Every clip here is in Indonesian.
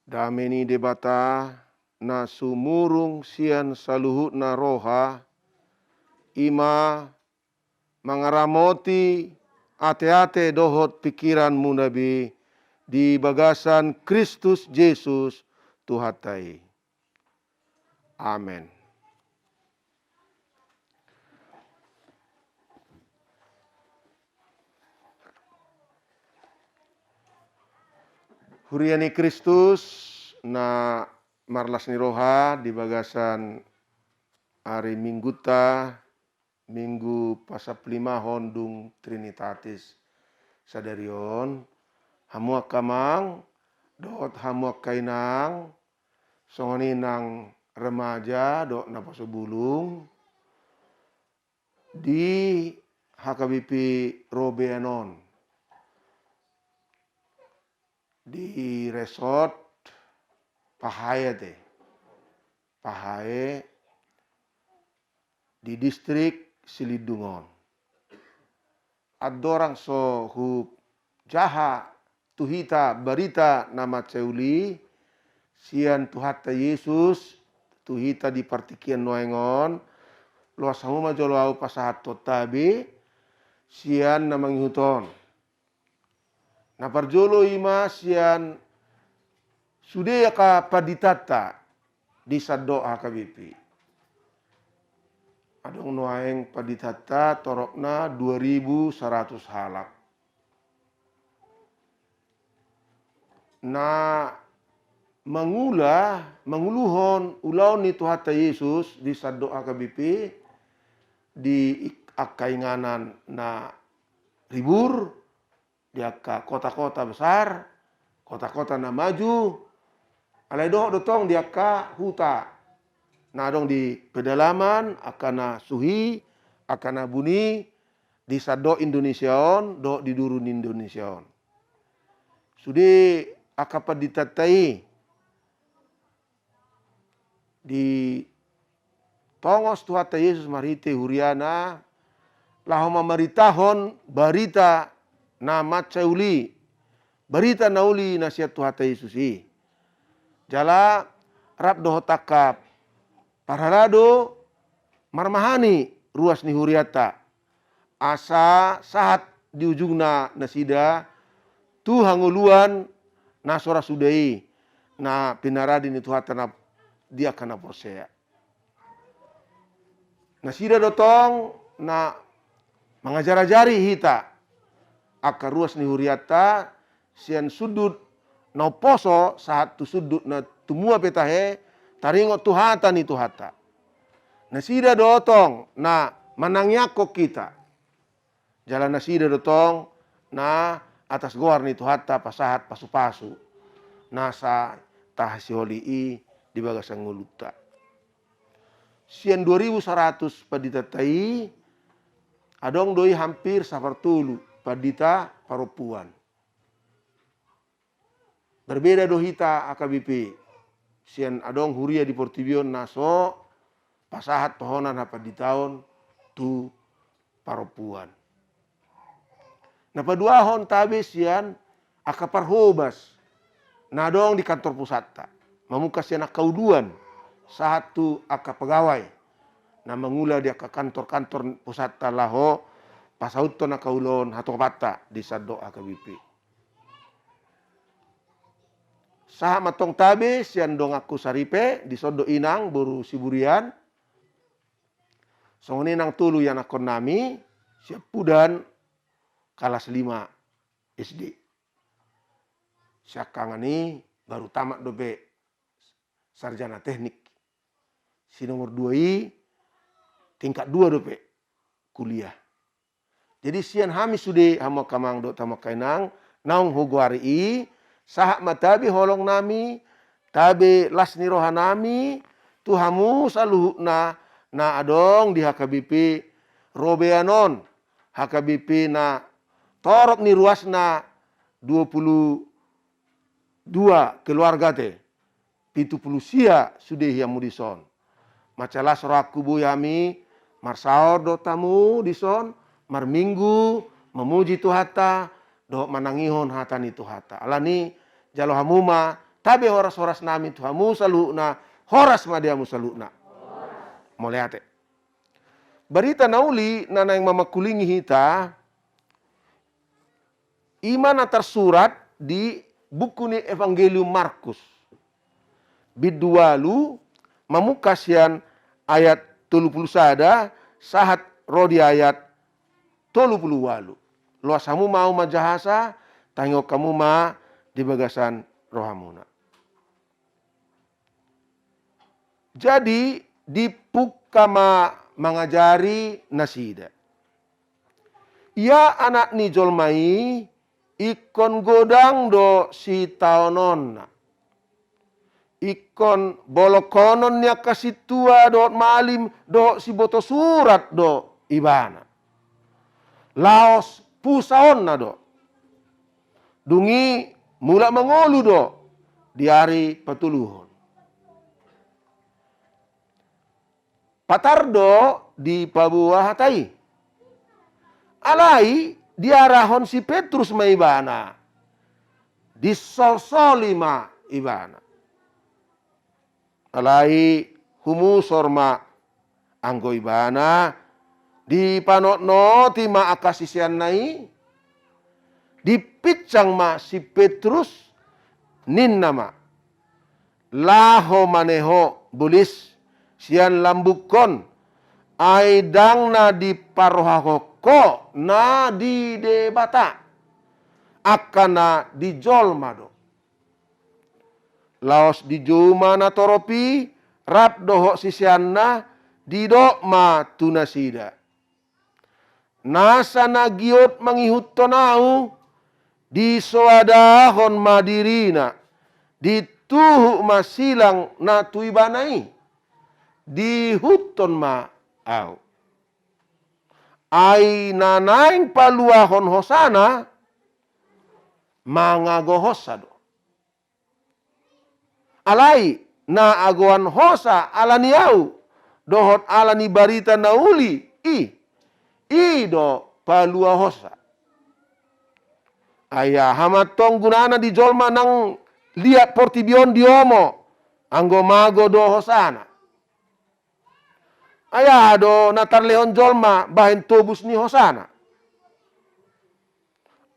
Dameni debata na sumurung sian saluhut na roha ima mangaramoti ate-ate dohot pikiran munabi di bagasan Kristus Yesus Tuhatai. Amen. Huriani Kristus na marlas ni roha di bagasan hari Mingguta Minggu pasaplima hondung Trinitatis sadarion hamuak kamang dot hamuak kainang songoni nang remaja dot napasubulung di HKBP Robeanon di resort Pahaye di distrik Silidungon. Adorang so hu jaha tuhita barita nama ceuli sian tuhata Yesus tuhita di partikian noengon luas hamuma joloau pasahat totabi sian namang huton. Naparjolo ima sian sudeya ka paditata di saddo HKBP. Adong noaeng paditata torokna 2.100 halak. Na manguluhon ulau ni tuhata Yesus di saddo HKBP di akainganan na ribur di kota-kota besar, kota-kota na maju, alai dotong di huta. Nah dong di pedalaman, akana suhi, akana buni, di sado Indonesiaon, do di durun Indonesiaon. Sudi akapa ditatai di tongos tuhata Yesus marite huriana, lahoma maritahon barita na macauli, barita nauli nasihat tuhata Yesusi. Jala rap dohotakap pararado marmahani ruas ni huriata. Asa sahat di ujungna nasida tu hanguluan nasora sudai na pinaradi ni tuhata na dia kana porsea. Nasida dotong na mengajari hita akar ruas ni huriata sian sudut na poso saat tu sudut na tumua petahe taringo tuhata ni tuhata. Nasida dotong na manangyako kita. Jalan nasida dotong na atas goar ni tuhata pasahat pasu-pasu. Nasa tahasioli di bagasan nguluta. Sian 2.100 paditatai adong doi hampir sapartulu padita paropuan. Berbeda dohita AKBP. Sian adong huria di Portibion naso pasahat pohonan hapa di tahun tu paropuan. Napa dua hon tabe sian akaparhobas. Nadong di kantor pusat. Mamuka sian akauduan. Satu akapegawai. Na mengula dia ke kantor-kantor pusat laho pasauto na kaulon hatopata di saddo AKBP. Saha matong tabe sian dong aku saripe di sodo inang buru siburian. Songoni nang tulu yang akon nami siap pudan kelas 5 SD. Siakangani baru tamat dobe sarjana teknik. Si nomor 2 tingkat 2 dope kuliah. Jadi sian hami sude hamo kamang do tamo kainang naung huguari sahak matabi holong nami tabe lasni rohanami tu hamu saluhna na adong di HKBP Robeanon. HKBP na torok ni ruasna 22 keluarga te. 70 sia sude yang mudison. Macalah soraku buyami marsaor do tamu dison marminggu memuji Tuhata do manangihon hata ni Tuhata. Alani jalo hamuma Tabe horas-horas nami tu hamu saluna, horas madiamu saluna. Moleate. Berita nauli nana yang mamakulingi hita, imana tersurat di buku ni Evangelium Markus. Bidualu mamukasian ayat 30 sada, sahat rodi ayat 30 walu. Luas hamu mau majahasa, tangok kamu ma di bagasan rohamuna. Jadi dipukama mengajari nasida. Ya anak ni jolmai ikon godang do si taononna. Ikon bolokonon nya kasih tua do malim do si boto surat do ibana. Laos pusaon na do. Dungi mula mengolu do di hari petuluhon. Patardo di pabuah hatai. Alai diarahon si Petrus ma ibana. Disol-solima ibana. Alai humusor ma anggo ibana. Di panotno ti ma akasisian nai. Dipicang ma si Petrus ninna ma. Laho maneho bulis. Sian lambukon aidang na di parohahoko na di debata akana di jolmado. Laos di juma na toropi rap doho sisianna di do ma tunasida. Nasa nagiot mangihut tonau di soadahon madirina di tuhu masilang na tuibanai. Di huton ma au. Ai nanaing paluahon hosana mangagohosado. Alai na agoan hosa alani au dohot alani barita nauli i do palua hosa. Ayah hamatong gunana di jolma nang liat portibion diomo anggo mago do hosana. Ayah do natar lehon jolma bahin tobus ni hosana.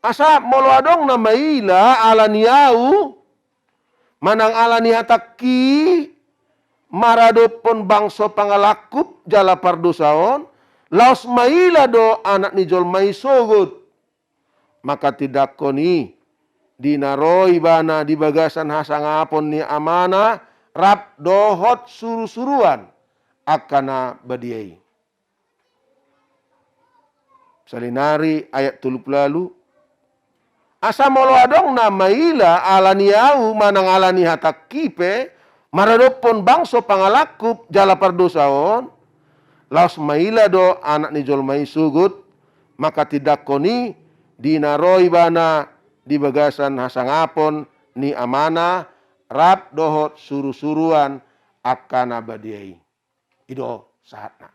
Asa molo adong na maila alani au manang alani hataki maradopon bangso pangalakup jala pardosaon laos maila do anak ni jolmai sogot. Maka tidak koni dinaroi bana di bagasan hasangapon ni amana rap dohot suru-suruan. Akana badiai. Salinari ayat 30 lalu. Asa molo adong na maila alani au manang alani hatakipe maradopon bangso pangalakup jala pardosaon. Laos maila do anak ni jolmai sugut. Maka tidak koni dinaroi bana di bagasan hasangapon ni amana rap dohot suru-suruan akana badiai. Ido saatna.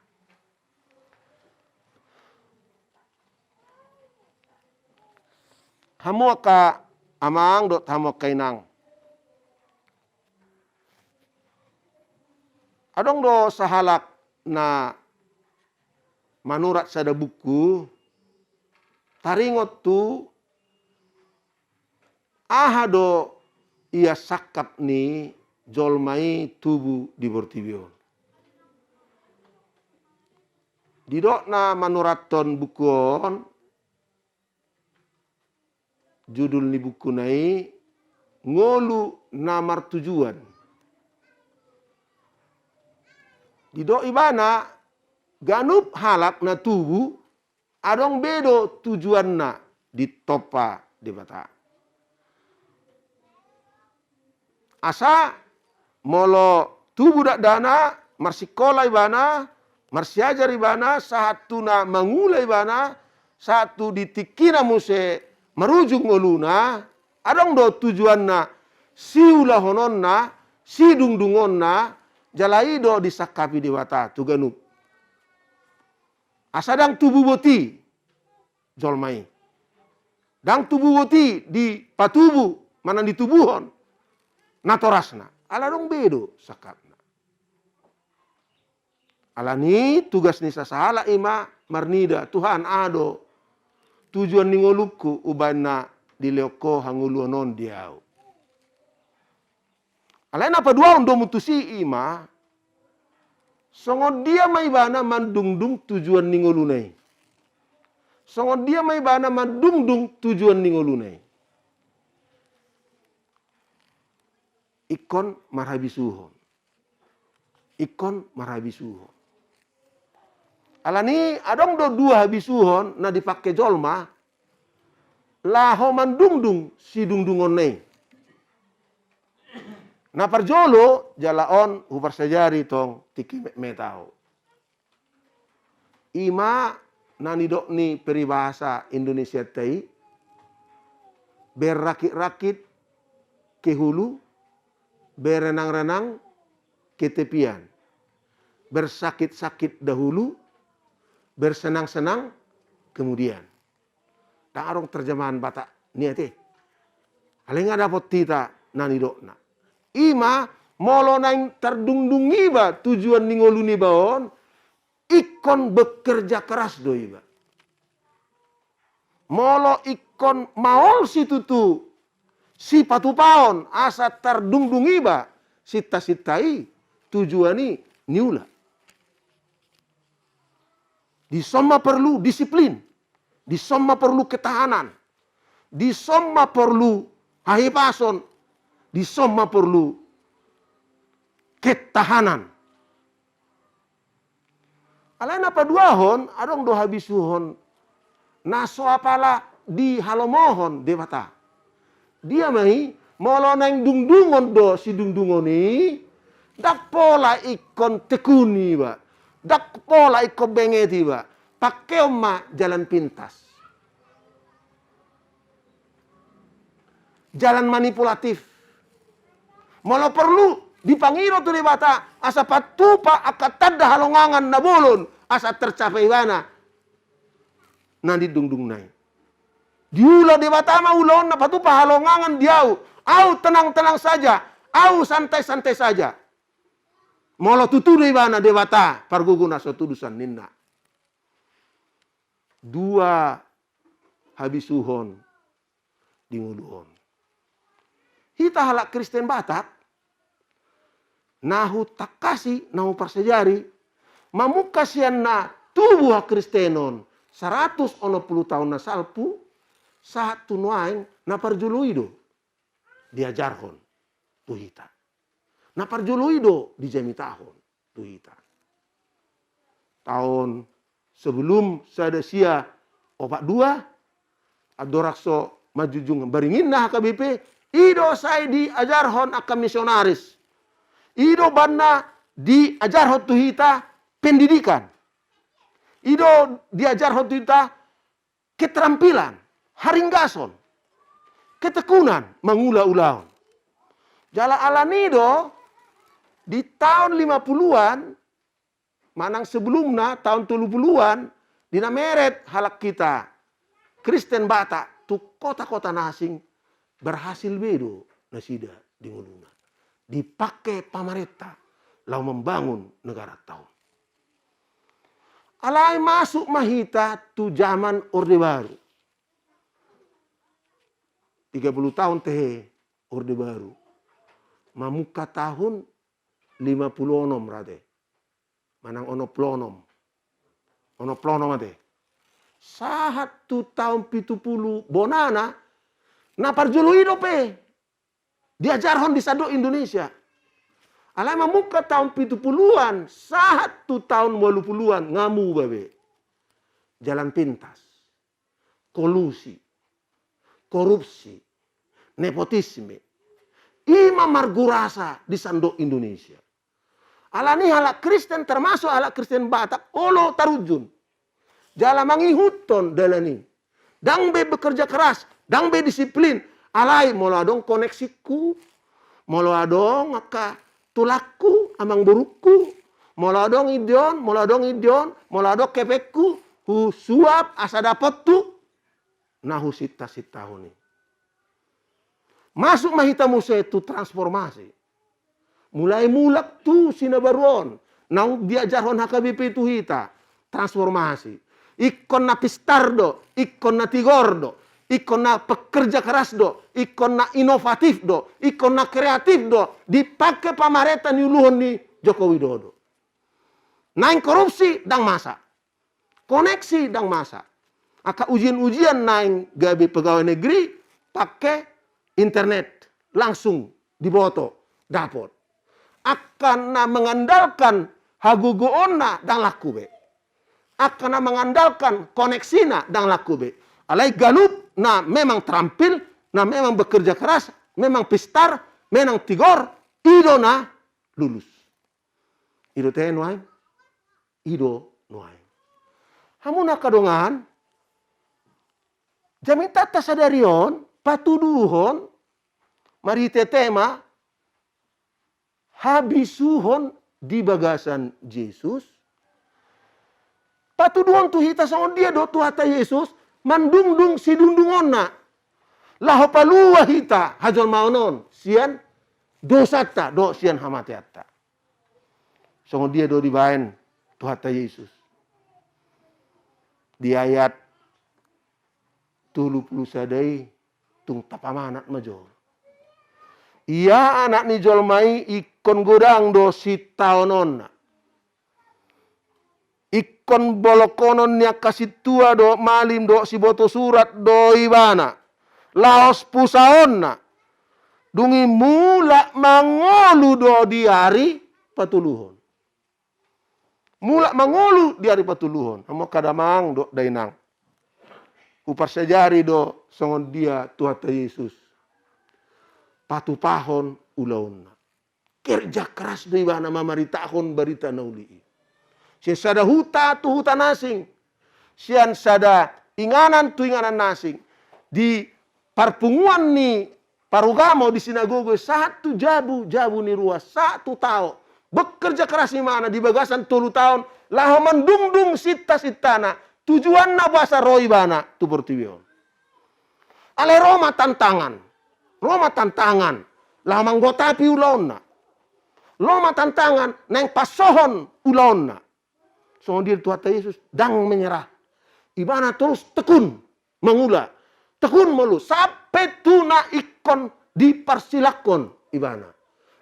Hamu ka amang dot hamu kainang. Adong do sahalak na manurat sada buku taringot tu aha do ia sakap ni jolmai tubu di bortibion. Didok na manuraton bukuon judul ni buku nai ngolu namar tujuan. Didok ibana ganup halak na tubu adong bedo tujuan na ditopa di bata. Asa molo tubu dak dana marsikola ibana marsiajar ibana satu na mangulai ibana satu ditikina muse merujuk ngoluna adong do tujuan na siula honon na si dungdungon na jalai do disakapi dewata tuganup asadang tubuh boti jolmai dang tubuh boti di patubu mana di tubuhon natorasna. Ala dong bedo sakapna. Ala ni tugas ni sasahala ima marnida Tuhan ado. Tujuan ningoluku ubana dileoko hanguluonon diau. Alain apa dua undo mutusi ima. Songo dia maibana mandungdung tujuan ningolunai. Songo dia maibana mandungdung tujuan ningolunai. Ikon marhabisuhon. Ikon marhabisuhon. Alani adong do dua habisuhon na dipakai jolma. Laho mandungdung si dungdungon nei. Na parjolo jalaon hupar sajari tong tiki metau. Ima nani dok ni peribahasa Indonesia tei berrakit-rakit ke hulu, berenang-renang ke tepian. Bersakit-sakit dahulu, bersenang-senang kemudian. Tak arong terjemahan Batak niate. Alenga dapat tita nani dokna. Ima molo nang terdungdungi ba tujuan ningoluni baon ikon bekerja keras do iba. Molo ikon maol si tutu si patupaon asa terdungdungi ba sita-sitai tujuani niula. Di somma perlu disiplin, di somma perlu ketahanan, di somma perlu hahipason, di somma perlu ketahanan. Alain apa duahon, adong do habisuhon, naso apala di halomohon dewata. Dia mai molo nang dungdungon do si dungdungoni, dak pola ikon tekuni ba, dak pola ikon bengeti ba, pakai oma jalan pintas. Jalan manipulatif. Molo perlu dipangiro tu debata asa patupa akatada halongangan na bolon asa tercapai bana nandi dungdung nai. Diula debata ma ulon na patupa halongangan diau. Au tenang-tenang saja, au santai-santai saja. Molo tutu bana debata parguguna so tudusan ninna. Dua habisuhon dinguluhon. Hita halak Kristen Batak, nahu takasi, nahu persejari, mamukasian na tubuh Kristenon 110 tahun na salpu, saat tunuaing na parjuluido diajarhon tuhita. Na parjuluido dijamitahon tuhita. Tahun sebelum sadasia opak dua, adorakso majujung baringin nah KBP, ido saya diajarhon akan misionaris. Ido banna diajarhon tuhita pendidikan. Ido diajarhon tuhita keterampilan, haringgason, ketekunan, mangula-ulaon. Jala alanido di tahun 50-an, manang sebelumnya tahun 70-an, dina meret halak kita Kristen Batak tu kota-kota nasing berhasil bedo nasida di nguluna. Dipakai pamareta lau membangun negara tahun. Alai masuk mahita tu zaman Orde Baru. 30 tahun teh Orde Baru. Mamuka tahun 50 onom rate. Manang ono plonom. Ono plonom ate. Sahat tu tahun 70 bonana na parjuluido pe. Diajarhon di sado Indonesia. Alai mamuka tahun 70-an, sahat tu tahun 80-an ngamu babe. Jalan pintas. Kolusi. Korupsi. Nepotisme. Ima margurasa di sando Indonesia. Alani halak Kristen termasuk halak Kristen Batak olo tarujun. Jala mangihuton dalani. Dang be bekerja keras, dang be disiplin. Alai molo adong koneksiku, molo adong aka tulaku amang buruku, molo adong idion, molo adong kepekku, hu suap asa dapot tu, nahu sita-sita honi. Masuk mahita musa itu transformasi. Mulai mulak tu sinabaruan. Nang diajaron HKBP itu hita. Transformasi. Ikon na pistar do. Ikon na tigor do. Ikon na pekerja keras do. Ikon na inovatif do. Ikon na kreatif do. Dipakai pamareta ni uluhon ni Joko Widodo. Naing korupsi dang masa. Koneksi dang masa. Aka ujian-ujian naing gabi pegawai negeri pakai internet. Langsung diboto. Dapot. Akan na mengandalkan hagugoona dang laku be. Akan na mengandalkan koneksina dang laku be. Alai galup na memang terampil, na memang bekerja keras, memang pistar, memang tigor, ido na lulus. Ido teh nuai, ido nuai. Hamuna kadongan, jamin tata sadarion, patuduhon, mari tetema, habisuhon di bagasan Yesus. Patuduhon tu hita sama dia do tu hata Yesus, mandungdung si dundungonna. Laho palua hita hajol maonon, sian dosata do sian hamatiata. Sama dia do dibaen tu hata Yesus. Di ayat 30 sadai tung tapamanat majol. Ia anak ni jolmai ikon godang do si taonon. Ikon bolokonon nia kasih tua do malim do si boto surat do ibana. Laos pusaon. Dungi mula mangolu do diari patuluhon. Mula mangolu diari patuluhon. Amo kadamang do dainang. Upar sejari do songon dia Tuhan Yesus. Patupahon ulauna. Kerja keras di mana mamaritahon berita nauli. Sian sada huta tu huta nasing. Sian sada inganan tu inganan nasing. Di parpunguan ni parugamo di sinagogo satu jabu ni ruas satu tahun. Bekerja keras di mana di bagasan 30 tahun. Laho mendungdung sita-sitana. Tujuan na bahasa roi bana tu pertiwion. Ale Roma tantangan. Roma tantangan. Lah manggotapi ulonna. Roma tantangan. Neng pasohon ulonna. So dia Tuhan Yesus dang menyerah. Ibana terus tekun. Mengula. Tekun melu. Sampai tuna ikon dipersilakon. Ibana.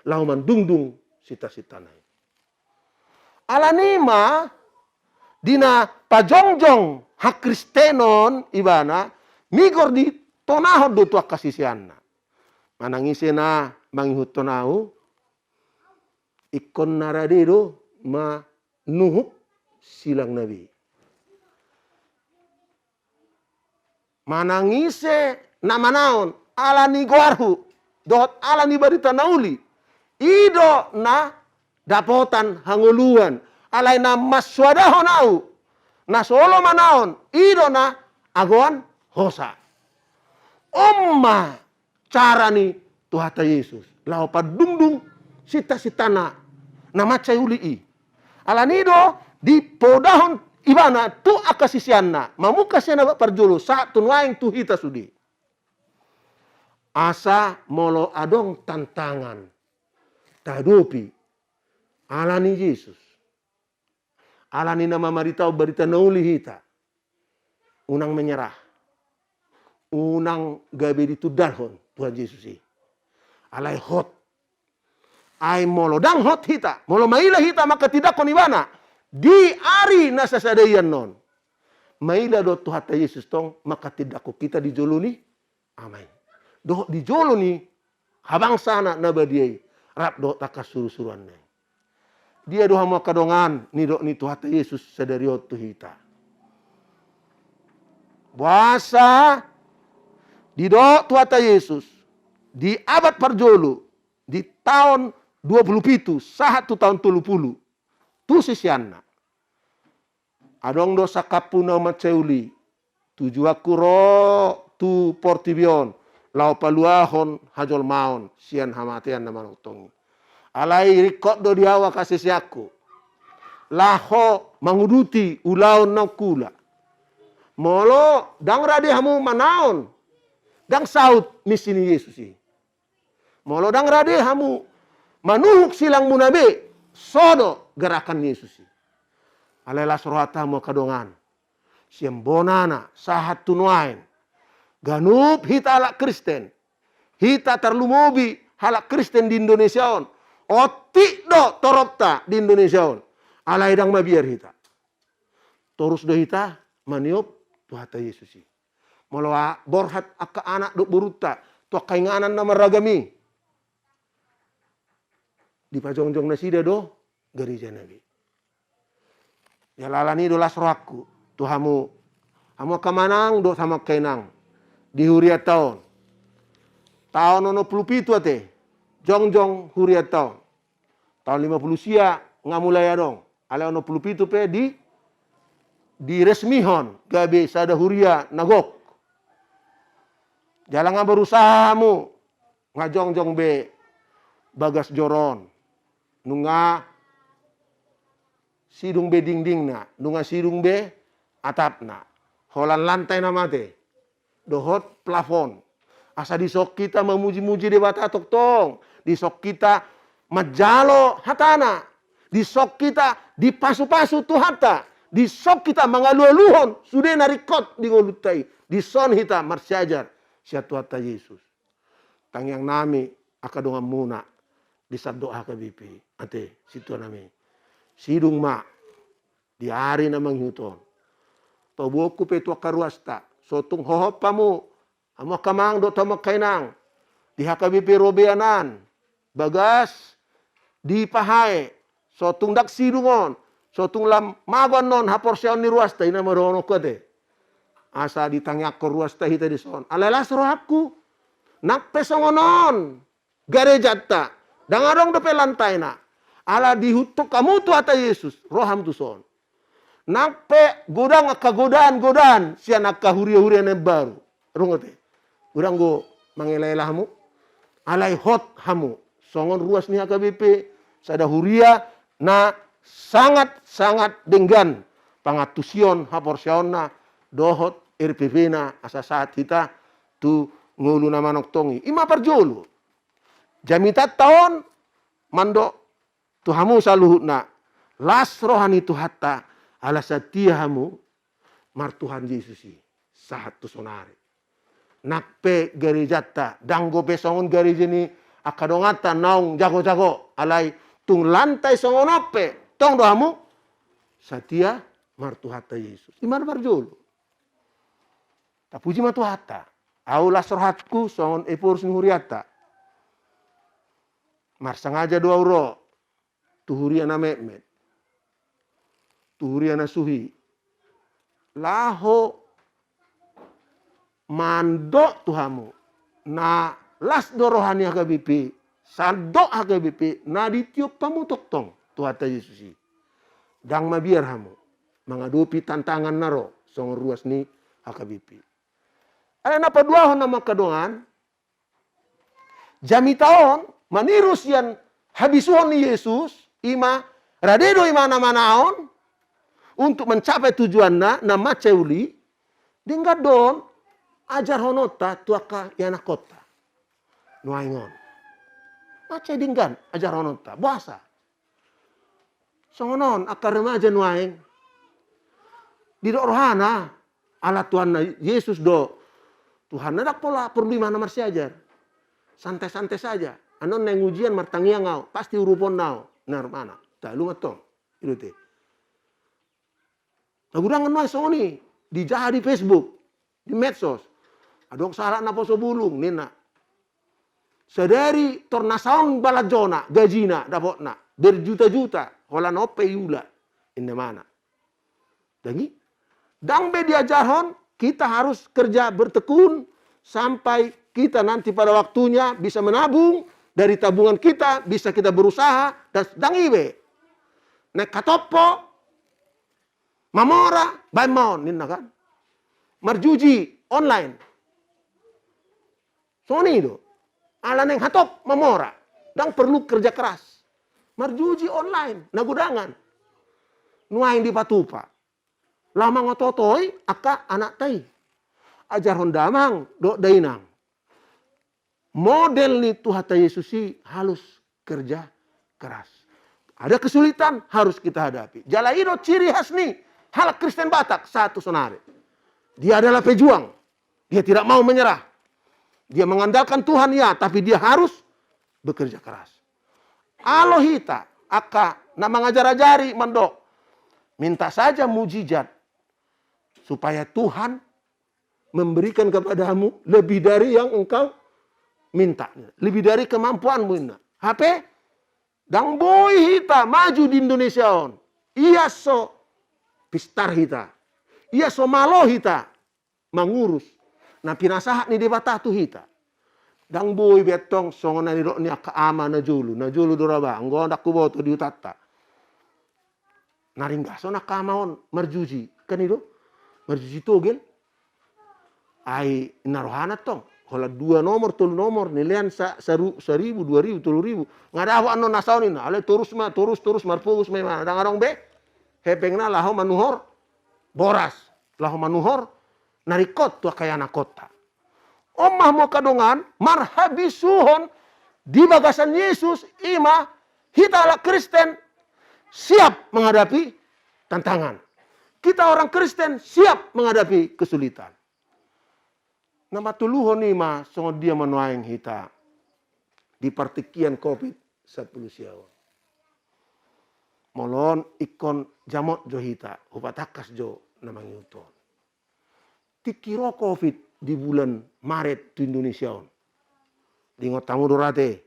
Lah mandungdung sita-sitana. Alanima. Dina pajongjong hak Kristenon. Ibana. Migor di tonahon do tuak kasisianna. Manangisena mangihut tonau ikon naradero ma nuhuk silang nabi. Manangise namanaon alani goarhu dot alani barita nauli. Ido na dapotan hanguluan alai na maswadahon au na solo manaon ido na agoan hosa. Omma cara ni Tuhan Yesus. Lau padungdung sita-sitana nama cayuli. Alanido di podahon ibana tu akasisianna. Mamuka siana parjolo satu nuaing tu hita sudi. Asa molo adong tantangan. Tadopi. Alani Yesus. Alani nama maritau berita nauli hita. Unang menyerah. Unang gabe ditudalhon. Tuhan Yesus ini. Alai hot. Ai molo dang hot hita. Molo maila hita maka tidak konibana. Di ari nasasadaian non. Maila do Tuhan Yesus tong maka tidak ko kita dijoloni. Amin. Do dijoloni habang sana nabadiai. Rap do takas suru-suruan neng. Dia doha mo kadongan ni do ni Tuhan Yesus sadariot tu hita. Puasa di do Tuhan Yesus di abad parjolo di tahun 27 satu tahun 30 tu sisianna adong dosa kapuna maceuli tujuaku ro tu portibion lau paluahon hajol maon sian hamatian nama utongi alai rikot do diawa kasih siaku laho manguduti ulaon nakula molo dang rade hamu manaon dang saut misini Yesus ini. Molodang rade hamu. Manuhuk silang munabe. Sodo gerakan Yesus. Alelas rohata mo kadongan. Siembonana sahat tunuain. Ganup hita halak Kristen. Hita terlumobi halak Kristen di Indonesia on. Otik do toropta di Indonesia on. Ala edang mabiar hita. Torus do hita maniop Tuhata Yesus. Moloa borhat akka anak do buruta. Tuak kainganan nama ragami. Di pajongjong nasida do gereja Nabi. Ya lalani do las rohaku. Tuhamu amo kamanang do sama kainang. Di huriat tahun. Tahun 57 ate. Jongjong huriat tahun. Tahun 50 sia ngamulai dong. Ale 57 pe di resmihon gabe sada huria nagok. Jalan berusahamu ngajongjong be bagas joron. Nunga sidung be dingdingna, nunga sidung be atapna. Holan lantai namate. Dohot plafon. Asa disok kita memuji-muji dewa tatok tong. Disok kita majalo hatana. Disok kita dipasu-pasu tuhata. Disok kita mengalu-aluhon. Sudah narikot di ngolutai. Dison hita marsiajar. Sia Tuhata Yesus. Tang yang nami akadongan muna. Disat doa ke BP. Ate situ nami. Sidung ma. Di hari namang huton. Toboku petua karuasta. Sotung hohopamu. Amo kamang do tamak kainang. Di HKBP robeanan. Bagas. Di pahae. Sotung dak sidungon. Sotung lam magon non haporseon ni ruasta. Ina marono kate. Asa ditangyak ko ruasta hita di son. Alalas rohaku. Nakpesongonon. Garejata. Dangarong dope lantai na. Ala dihutuk kamu Tuhata Yesus. Roham tu son. Nakpe godang akka godaan. Siya nakka huria-huria na baru. Rungote. Urang go mangilayla hamu. Alay hot hamu. Songon ruas ni HKBP. Sada huria na sangat-sangat denggan. Pangatusion haporsion na. Dohot RPP na asa saat kita. Tu ngulu na manok tongi. Ima parjolo. Jamitat tahun mando tuhamu saluhut na las rohani Tuhata ala satia hamu mar Tuhan Yesusi sahat tu sonare nakpe gerejata danggo besongon gereja ni akadongata naung jago-jago alai tung lantai songonope tong dohamu satia mar Tuhata Yesus iman barjolo tapuji ma Tuhata au las rohatku songon epurus huriata mar sengaja doa uro. Tuhuria na memet. Tuhuria na suhi. Laho mandok tuhamu. Na las do rohani HKBP. Sandok HKBP. Na ditiup pamutok tong. Tuhata Yesusi. Dang mabiar hamu. Mengadupi tantangan naro. Song ruas ni HKBP. Ada napa dua nama kadongan. Jamitaon. Manirus yang habisuhon ni Yesus, ima radedo ima nama naon untuk mencapai tujuanna na maceuli dinggadon ajar honota tuaka yana kota nuaingon mace dinggan ajar honota bahasa songonon akar remaja nuaing di rohana ala Tuhan Yesus do Tuhan nak pola perlu mana marsi ajar santai-santai saja. Anon neng ujian martangia ngau, pasti urupon nau. Nar mana? Tak lu matong. Itu teh. Nagudangan mas soni di jahat di Facebook, di medsos. Adong salah napa sobulung nina. Sedari tornasaon balajona gajina dapotna berjuta-juta. Hola nope yula. Inna mana? Dangi. Dang be diajarhon, kita harus kerja bertekun sampai kita nanti pada waktunya bisa menabung. Dari tabungan kita bisa kita berusaha dan sedang ibe. Nek katopo mamora baimon ninna kan. Marjuji online. Soni do. Ala neng hatop mamora. Dan perlu kerja keras. Marjuji online nagudangan. Nuain di patupa. Lama ngototoi aka anak tai. Ajar hondamang do dainang. model nih Tuhan Yesus sih halus kerja keras. Ada kesulitan harus kita hadapi. Jalaido ciri khas nih hal Kristen Batak satu sonare. Dia adalah pejuang. Dia tidak mau menyerah. Dia mengandalkan Tuhan ya, tapi dia harus bekerja keras. Alo hita aka na mengajari mandok. Minta saja mujizat supaya Tuhan memberikan kepadamu lebih dari yang engkau minta. Lebih dari kemampuanmu. HP? Dang boy hita maju di Indonesia on. Iya so pistar hita. Iya so malo hita mengurus. Nah pinasahat ni debatatu hita. Dang boy betong songon na niro ni akaama na julu. Na julu doraba. Anggo ndak kuboto di utata. Naringgaso na kamaon marjuji. Kan itu? Marjuji togel. Ai narohanat tong. Kalau 2 nomor, 3 nomor, nilaian 1.000, 2.000, 3.000. Ngadawa ano nasaunin na. Ale terus marfokus memang. Dang arong be. Hepengna laho manuhor. Boras. Laho manuhor. Narikot tua kaya na kota. Omah mo kadongan. Marhabisuhon. Di bagasan Yesus. Ima. Hita ala Kristen. Siap menghadapi tantangan. Kita orang Kristen siap menghadapi kesulitan. Nama tuluhon ni ma songo dia manuaing hita di partikian COVID-19 siawan. Molon ikon jamot jo hita hupatakas jo namang yuton. Tikiro COVID di bulan Maret di Indonesia on. Dingot tamu dorate.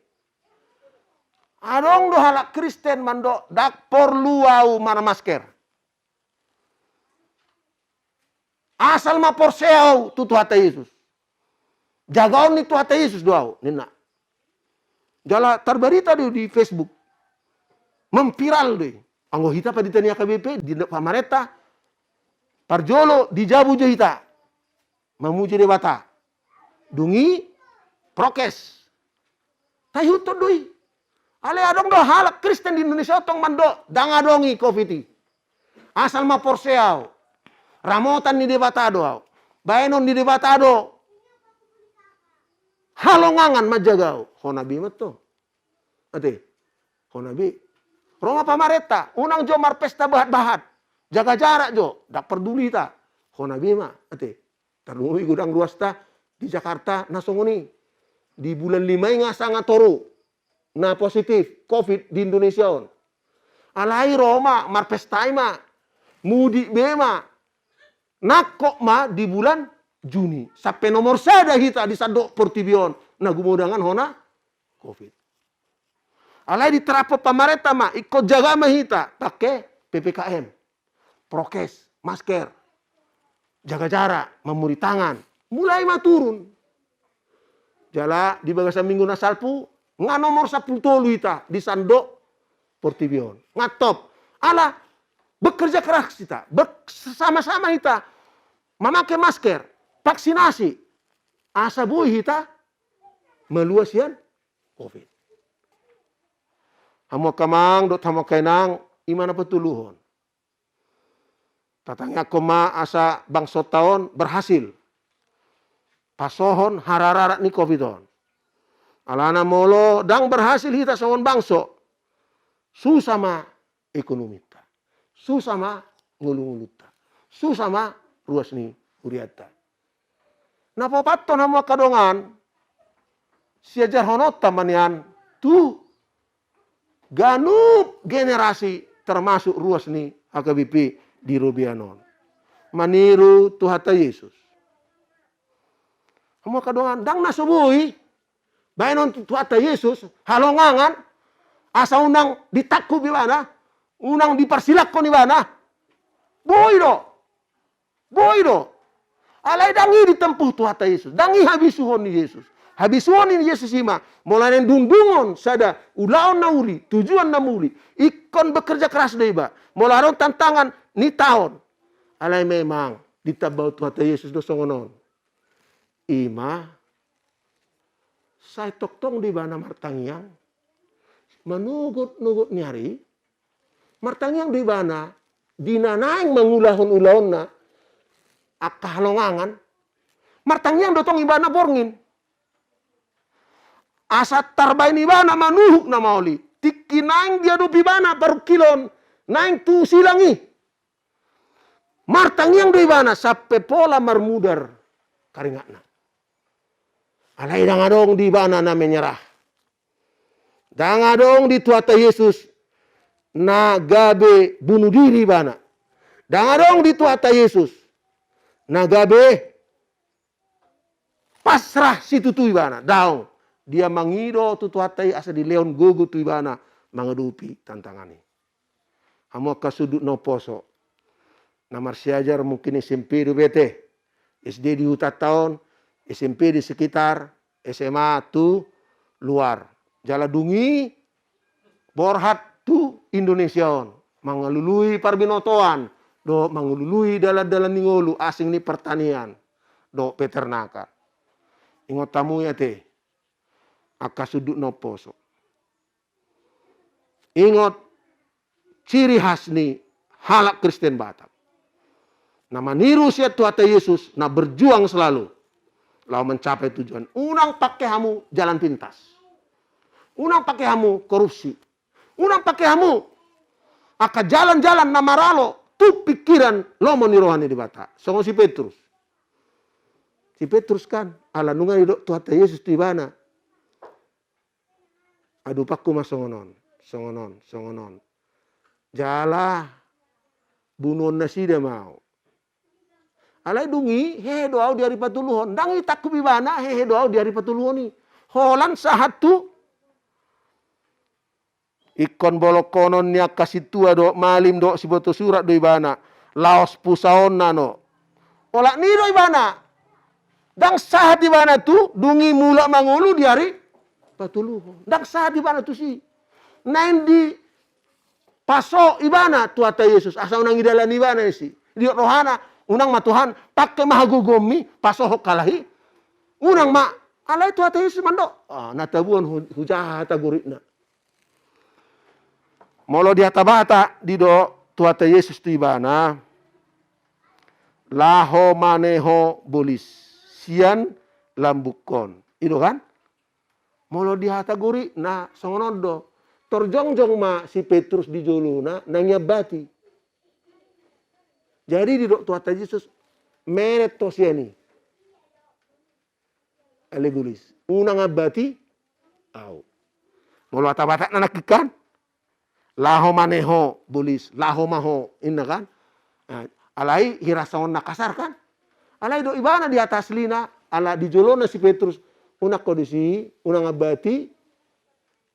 Adong do halak Kristen mando dak porluau mana masker. Asal ma porseau tutu hata Yesus. Jagaon ni Tuhan Yesus doau. Nina. Jala terberita di Facebook. Memviral deh. Anggo hita pa ditanya KBP. Di pamareta. Parjolo dijabu jo hita. Memuji debata. Dungi. Prokes. Tayuto doi. Ale adong do halak Kristen di Indonesia otong mando. Dangadongi COVID. Asal ma porseau. Ramotan ni debata doau. Baenon di debata do. Halongangan majagau. Honabi mato. Ate. Honabi. Roma pamareta. Unang jo marpesta bahat-bahat. Jaga jarak jo. Dak peduli ta. Honabi ma. Ate. Tarungi gudang luas ta. Di Jakarta. Nasongoni. Di bulan 5 nga sangat toro. Na positif. COVID di Indonesia on. Alai Roma. Marpestai ma. Mudi bema. Nakok ma di bulan Juni. Sampai nomor sada hita di Sandok Portibion. Nah gumudangan hona COVID. Alai diterapo pamareta ma. Ikut jaga ma hita. Pakai PPKM. Prokes. Masker. Jaga jarak. Memuri tangan. Mulai ma turun. Jala di bagasan minggu nasalpu. Nga nomor 10 tolu hita. Di Sandok Portibion. Ngatop. Ala. Bekerja keras kita. Bersama-sama kita. Memakai masker. Vaksinasi. Asa bui hita meluasian COVID. Hamo kamang dot hamo kainang imana petuluhon. Tatangnya koma asa bangso tahun berhasil. Pasohon harararat ni COVID on. Alana molo dang berhasil hita sohon bangso. Susama ekonomi ta. Susama ngulu-nguluta. Susama ruas ni uriata. Napapato na mga kadongan, siya jarhonot tamanian, tu ganup generasi termasuk ruas ni HKBP di Rubianon. Maniru Tuhata Yesus. Mga kadongan, dang nasubuhi, bayanon Tuhata Yesus, halongangan, asa unang ditakku bimana, unang dipersilak ko ni bana, boy do. Alay dangi ditempuh Tuhata Yesus. Dangi habisuhon ni Yesus. Habisuhon ni Yesus ima. Mulai dundungon sada ulaon na uli. Tujuan na muli. Ikon bekerja keras na iba. Mularon tantangan ni tahun. Alay memang ditabaw Tuhata Yesus do songonon. Ima. Say toktong di bana martangyang. Manugot-nugot nyari. Martangyang di bana. Dinanaing mangulahon-ulahon na. Akahalongangan, martangyang dotong ibana borngin. Asa tarbain ibana manuhuk na maoli. Tiki naing dia dupi bana baru kilon. Naing tu silangi. Martang yang do ibana sampai pola marmudar karingakna. Alai dangadong di ibana na menyerah. Dangadong di tuata Yesus na gabe bunuh diri ibana. Dangadong di tuata Yesus na gabe pasrah situ tu ibana. Daong. Dia mangido tutuatai asa di leon gogo tu ibana mangadupi tantangani. Amo kasudut no poso. Namar siajar mungkin SMP di BT. SD di hutan tahun. SMP di sekitar. SMA tu luar. Jala dungi. Borhat tu Indonesia. Mangalului parbinotoan. Do mangalului dalan-dalan ningolu. Asing ni pertanian. Do peternakan. Ingot tamu ya teh. Aka sudut no poso. Ingot ciri khas ni halak Kristen Batak. Na maniru siat tuata Yesus, na berjuang selalu. Lau mencapai tujuan. Unang pakai hamu jalan pintas. Unang pakai hamu korupsi. Unang pakai hamu aka jalan-jalan na maralo. Tu pikiran lo menirohani di Batak. Songo si Petrus. Si Petrus kan ala nungai dok tuata Yesus di bana. Aduh pakku mas songonon. Jala bunuh nasi dia mau. Alai dungi hehe doau di hari patuluhon. Dangi takku bibana hehe doau di hari patuluhon ni. Holan sahatu. Ikon bolokonon niya kasitua do malim do siboto surat do ibana. Laos pusaon nano. Olak ni do ibana. Dang sahat ibana tu dungi mula mangulu di hari patuluhon. Dak sah di mana tu si. Nain di paso ibana tuata Yesus. Asa unang idalan ibana si. Di rohana unang matuhan pakai mahagogomi paso hokalahi. Unang ma alai tuata Yesus mando. Natabuan hujata guritna. Molo di atabata di do tuata Yesus tu ibana. Laho maneho bolis. Sian lambukon. Itu kan? Molo di hataguri na songonondo. Torjongjong ma si Petrus di joluna nangyabati. Jadi di dok tuata Yesus meret tosiani. Alegulis. Unang abati. Au. Molo atabata nanakikan. Laho maneho bulis. Laho maho. Inna kan. Alai hirasaon nakasar kan. Alai do ibana di atas lina. Ala di jolona si Petrus. Unak kondisi, unang abati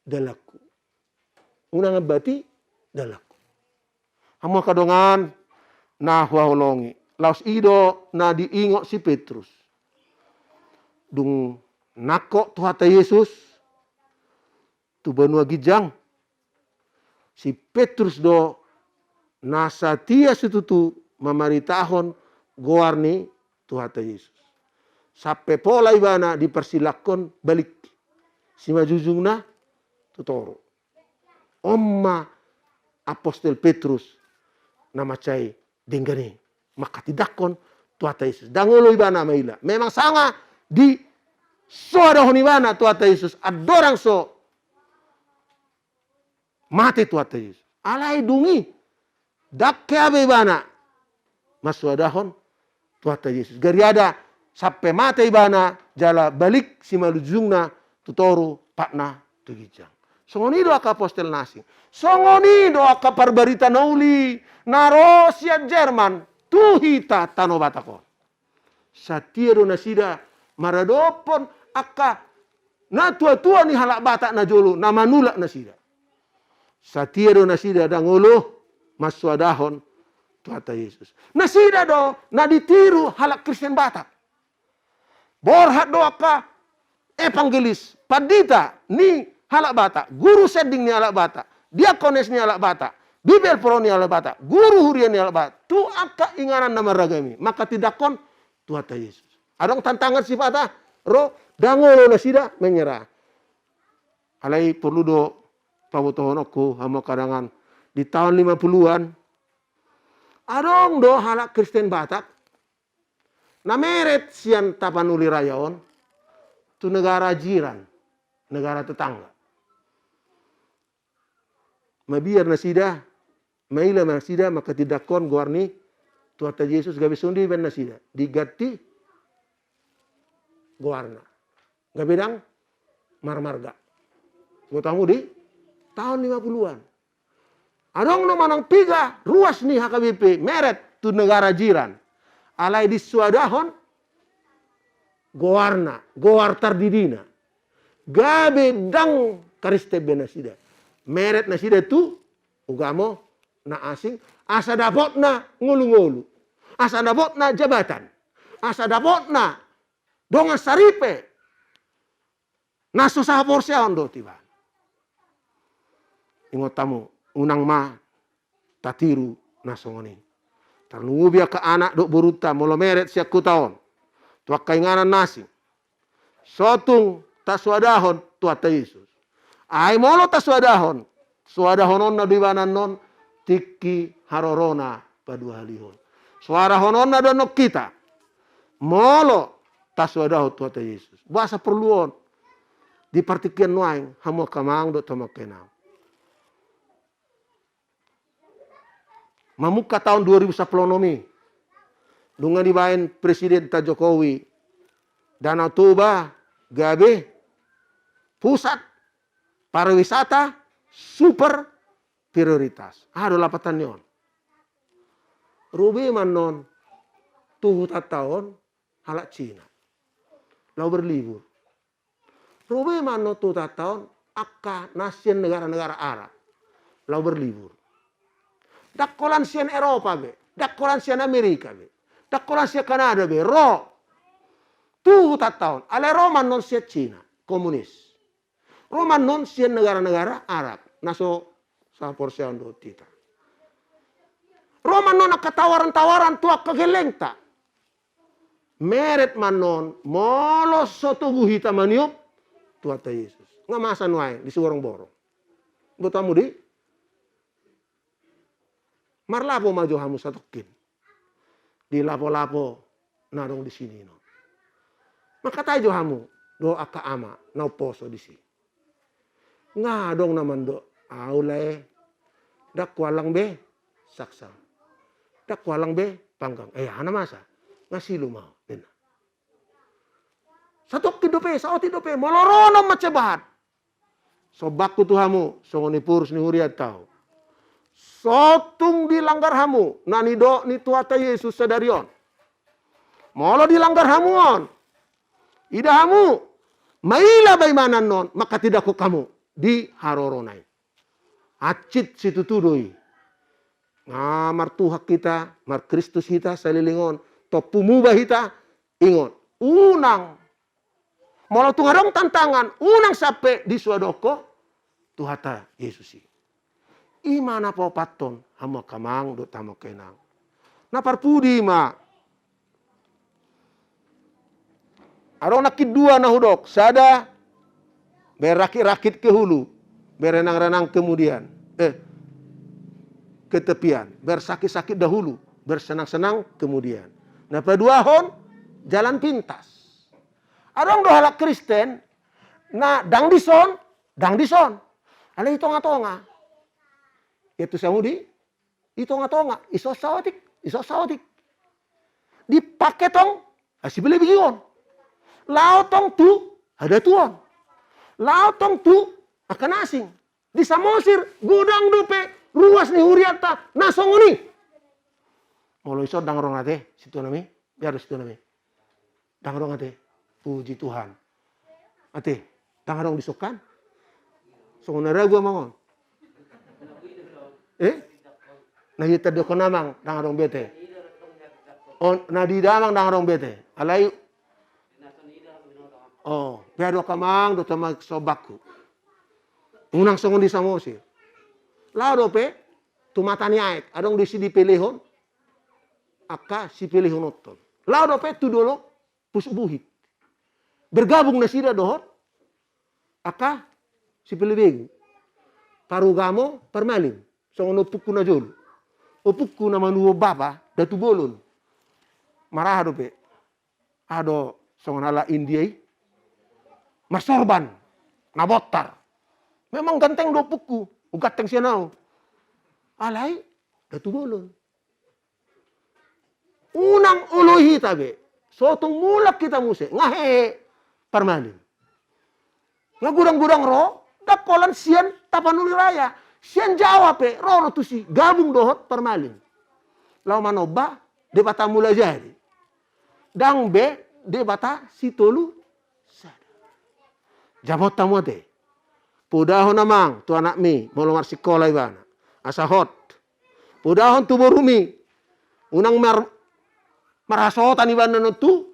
dalaku. Unang abati dalaku. Amo kadongan na huaholongi. Laos ido na diingot si Petrus. Dung nako tuhata Yesus. Tu banua gijang. Si Petrus do nasa tia situtu mamaritahon goarni tuhata Yesus. Sampai pola ibana dipersilakon balik. Si majujungna tutoro. Omma apostol Petrus nama cai denggani. Maka tidakon tuata Yesus. Dangolo ibana maila. Memang sanga di so ada honibana tuata Yesus. Adorang so mati tuata Yesus. Alai dungi. Dakke abe ibana. Maswadahon tuata Yesus. Gari ada sampai mata ibana jala balik si malujungna tutoru pakna tugijang. Songoni do aka apostel nasi. Songoni do aka parbarita nauli narosia Jerman tuhita tano batako. Satia do nasida maradopon aka na tua-tua ni halak batak na jolo na manulak nasida. Satia do nasida dangolo maswadahon tuata Yesus. Nasida do na ditiru halak Kristen Batak. Borhat doaka evangelis padita ni halak Batak, guru seding ni halak Batak, diakones ni halak Batak, bibel pro ni halak Batak, guru hurian ni halak Batak. Tu aka ingaran nama ragami, maka tidak kon tuata Yesus. Adong tantangan sifata ro dangolo nasida menyerah. Alai perlu do pabutohonku hama kadangan di tahun 50-an. Adong do halak Kristen Batak. Na meret sian tapanuli rayaon tu negara jiran. negara tetangga. Mabiar nasida, maila nasida maka tidak kon guarni tuata Yesus gabe sundi ben nasida. Digati guarna. Gabedang marmarga. Botamu di tahun 50-an. Adong no manang piga ruas nih HKBP meret tu negara jiran. Alai di suadahon goarna, goar tardidina. Gabe dang kariste benasida. Meret nasida tu ugamo na asing asa dapot na ngulu-ngulu. Asa dapot na jabatan. Asa dapot na dongan saripe. Naso sa porsiaon do tiba. Ingot tamu unang ma tatiru nasongoni. Tarnubia ka anak dok beruta molo meret siak ku taon. Tuak kainganan nasi. Sotung taswadahon tuata Yesus. Ai molo taswadahon. Swadahon na diwanan non tiki harorona padua halihon. Suara honon na donok kita. Molo taswadahon tuata Yesus. Bahasa perluon. Di partikian nuaing hamo kamang do tamakenang. Mamuka tahun 2010 nomi. Dunga dibain Presiden ta Jokowi. Danau Toba gabe pusat pariwisata super prioritas. Ada lapatan yon. Rubi man non tuh tahun halak Cina. Lau berlibur. Rubi man non tuh tahun akka nasian negara-negara Arab. Lau berlibur. Dakkolan sian Eropa be, dakkolan sian Amerika be, dakkolan sian Kanada be, ro. Tuh tahun, ale Roman non sian Cina, komunis. Roman non sian negara-negara Arab, naso sa porsian do tita. Roman non katawaran-tawaran tua kegeleng ta. Meret manon, molos soto buhita maniup, tuata Yesus. Ngamasan wae di suwarong borong. Botamu di marlapo maju hamu satokin. Di lapo-lapo narong di sini no. Maka tayo hamu do aka ama na poso di sini. Ngadong naman do aulay dakwalang be saksa. Dakwalang be panggang. Ana masa ngasilu mau dina. Satokin dope saoti dope molorono macebahat. Sobakku tu hamu songoni purus ni huriat tau. Sotung dilanggar hamu. Nani do ni tuata Yesus sadarion. Molo dilanggar hamuon. Ida hamu. Maila baimanan non. Maka tidak ku kamu. Di haroronai. Acit situ tudoi. Ngamar Tuhan kita. Mar Kristus kita salilingon. Topumuba kita. Ingon. Unang. Molo tungarong tantangan. Unang sampai di suadoko. Tuhata Yesusi. Imana po paton hama kamang do tamo kenang. Naparpudi ma. Arong nakidua na hudok. Sada berakit-rakit ke hulu. Berenang-renang kemudian. Ke tepian. Bersakit-sakit dahulu. Bersenang-senang kemudian. Nah paduahon jalan pintas. Arong do halak Kristen. Na dang dison. Ala itonga-tonga. Itu samudi itonga-tonga iso sawatik dipakai tong asi beli bigion lao tong tu ada tuon lao tong tu akan asing di samosir gudang dupe ruas ni huriata nasongoni molo iso dangrong ate situ nami biar situ nami dangrong ate puji Tuhan ate dangrong disokan songona ragu mangon nah kita do konamang dangarong bete. On na di damang dangarong bete. Alay. Oh, pero kamang do tamag sobakku. Unang songon di samosir. Lado pe tumatani aek adong di sidi pilihon. Aka si pilihon oton. Lado pe tu dolo pusbuhit. Bergabung na sida dohot. Aka si pilibegu. Parugamo permalin. Songon opukku na jol. Opukku na manuwo baba datu bolon. Marah ado songon ala Indiai. Masorban. nabotar. Memang ganteng do puku, gateng sianau. Alai, datu bolon. Unang uluhi tabe, sotong mulak kita muse, ngahe parmalin. Ngagudang-gudang ro, dakolan sian tapanuli raya. Sian jawab rono tu si gabung dohot parmalin. Lau manoba, de bata mula jadi. Dang be, de bata si tolu sada. Jamot tamu te. Pudahon namang tu anak mi, molomar sekolah ibana. Asahot. Pudahon tu borumi. Unang marasotan ibana no tu.